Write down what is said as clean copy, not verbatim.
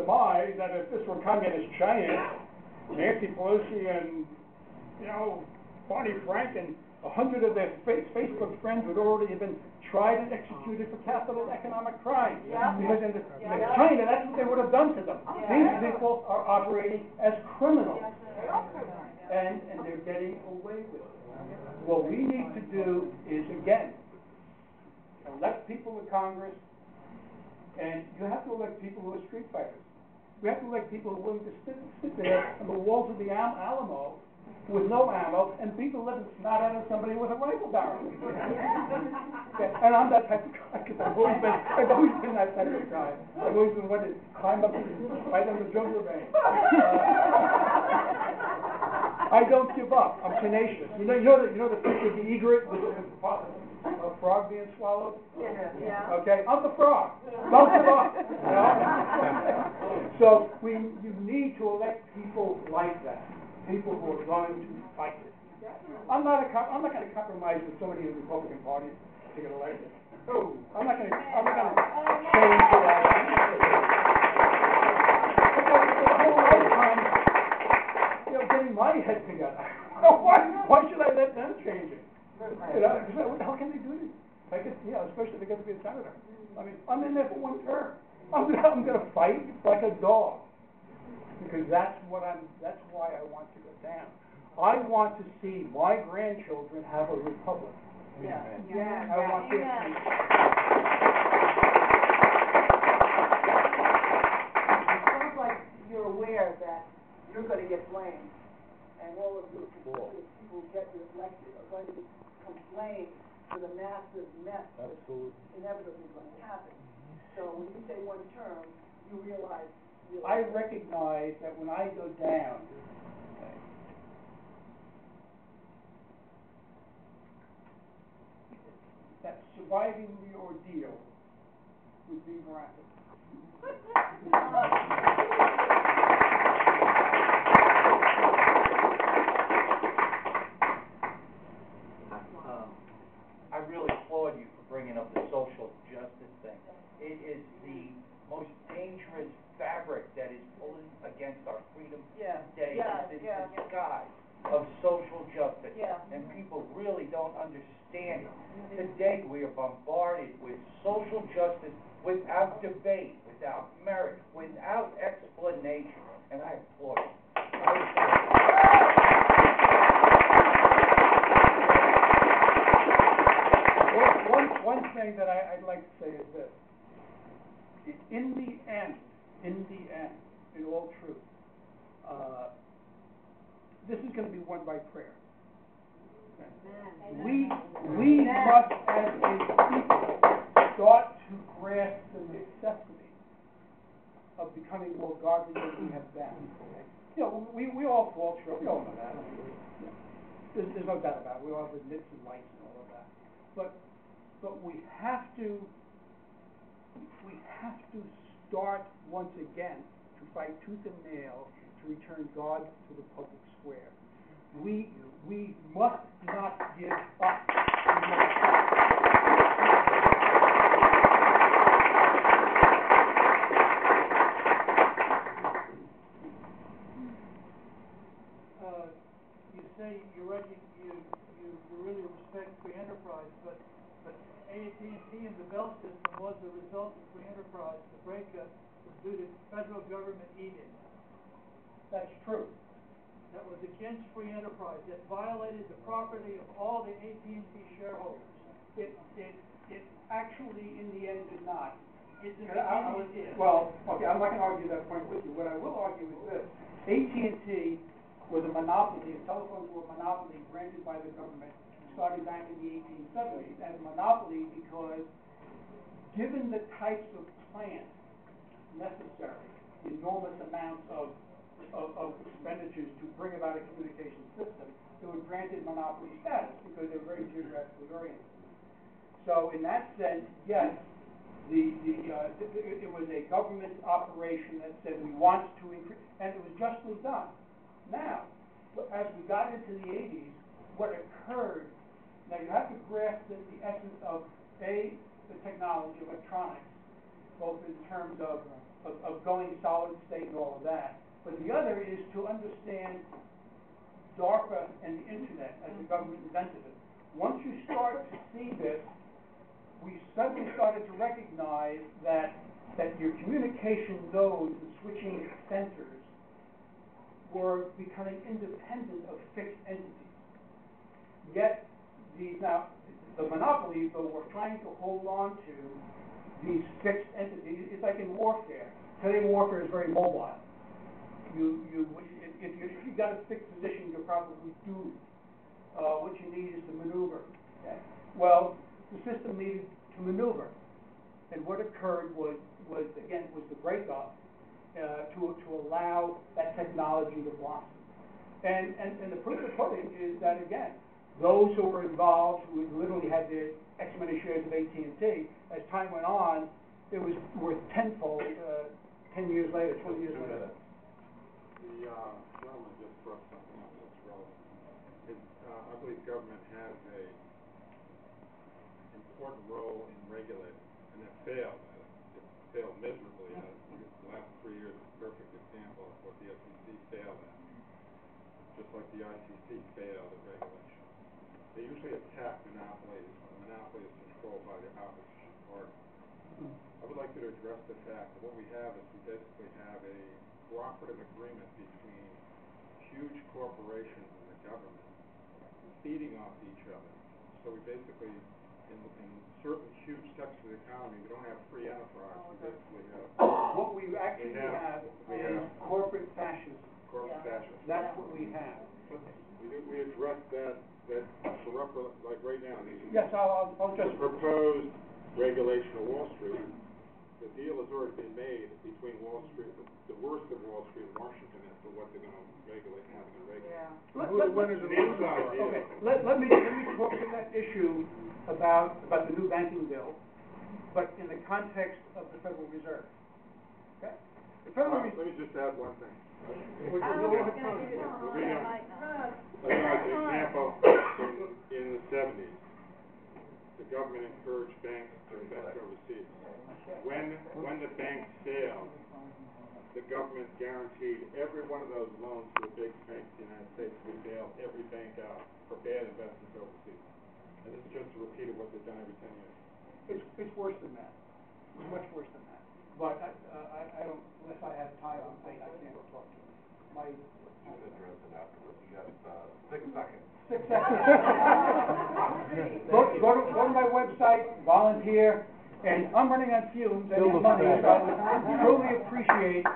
surmise that if this were communist China, Nancy Pelosi and, you know, Barney Frank and 100 of their Facebook friends would already have been tried and executed for capital economic crime. Yeah. Because in China, that's what they would have done to them. These people are operating as criminals. And they're getting away with it. What we need to do is, again, elect people to Congress, and you have to elect people who are street fighters. We have to elect people who are willing to sit there on the walls of the Alamo with no ammo and beat the living snot out of somebody with a rifle barrel. And I'm that type of guy, because I've always been that type of guy. I've always been one to climb up and fight on the jungle vein. I don't give up. I'm tenacious. You know the picture of the egret with a frog being swallowed? Yeah. Okay, I'm the frog. Don't give up. You know? So you need to elect people like that. People who are going to fight it. I'm not going to compromise with somebody in the Republican Party to get elected. No, I'm not going to change to that. Getting my head together. Why should I let them change it? You know, what the hell can they do to me? Especially if they get to be a senator. I mean, I'm in there for one term. I'm going to fight like a dog. Because that's why I want to go down. I want to see my grandchildren have a republic. Yeah. I want their future. It sounds like you're aware that you're going to get blamed, and all of the people who get elected are going to complain for the massive mess that's inevitably going to happen. So when you say one term, you realize. I recognize that when I go down, that surviving the ordeal would be miraculous. I really applaud you for bringing up the social justice thing. It is the most dangerous fabric that is pulling against our freedom today. It's the disguise of social justice. And people really don't understand it. Today we are bombarded with social justice without debate, without merit, without explanation. And I applaud you. One thing that I'd like to say is this. In the end, in all truth, this is going to be won by prayer. Okay? We must, as a people, start to grasp the necessity of becoming more godly than we have been. Okay? You know, we all fall short. We all know that. There's no doubt about it. We all have nits and lights and all of that. But we have to start once again to fight tooth and nail to return God to the public square. We must not give up. You say you really respect free enterprise, but AT&T and the Bell system was the result of free enterprise. The breakup was due to federal government edict. That's true. That was against free enterprise. It violated the property of all the AT&T shareholders. It actually, in the end, did not. It did. Well, okay, I'm not going to argue that point with you. What I will argue is this. AT&T was a monopoly, telephones were a monopoly granted by the government starting back in the 1870s, and a monopoly because given the types of plants necessary, the enormous amounts of expenditures to bring about a communication system, it was granted monopoly status because they were very geographically oriented. So in that sense, yes, it was a government operation that said we want to increase, and it was justly done. Now, as we got into the 80s, what occurred, now you have to grasp the essence of the technology, electronics, both in terms of going solid state and all of that. But the other is to understand DARPA and the internet as the government invented it. Once you start to see this, we suddenly started to recognize that your communication nodes, the switching centers, were becoming independent of fixed entities. Yet, the monopolies, though, were trying to hold on to these fixed entities. It's like in warfare. Today, warfare is very mobile. If you've got a fixed position, you're probably doomed. What you need is to maneuver. Okay? Well, the system needed to maneuver, and what occurred was the breakup to allow that technology to blossom. And the proof of the pudding is that, again, those who were involved, who literally had their X many shares of AT&T, as time went on, it was worth tenfold 10 years later, 20 years later. The gentleman just brought something up that's relevant. I believe government has a important role in regulating, and it failed. It failed miserably. The last 3 years is a perfect example of what the SEC failed at. Just like the ICC failed at regulation. They usually attack monopolies. The monopoly is controlled by the opposition party. I would like you to address the fact that what we have is we basically have a cooperative agreement between huge corporations and the government feeding off each other. So we basically, in certain huge sectors of the economy, we don't have free enterprise. We basically have what we actually have is corporate fascism. Corporate fascism. That's what we have. We addressed that corrupt, like right now. Yes, I'll just the proposed regulation of Wall Street. The deal has already been made between Wall Street, the worst of Wall Street and Washington, as to what they're going to regulate and how they're going to regulate. Let me talk to that issue about the new banking bill, but in the context of the Federal Reserve. Okay? The Federal Reserve. Let me just add one thing. An example, in the 70s, the government encouraged banks to invest overseas. When the banks failed, the government guaranteed every one of those loans to the big banks in the United States would bail every bank out for bad investments overseas. And this is just a repeat of what they've done every 10 years. It's worse than that. It's much worse than that. But I don't, unless I have time, I can't talk to you. Just address it afterwards. You got 6 seconds. 6 seconds. Go to my website, volunteer, and I'm running on fumes. I need money, so I would truly appreciate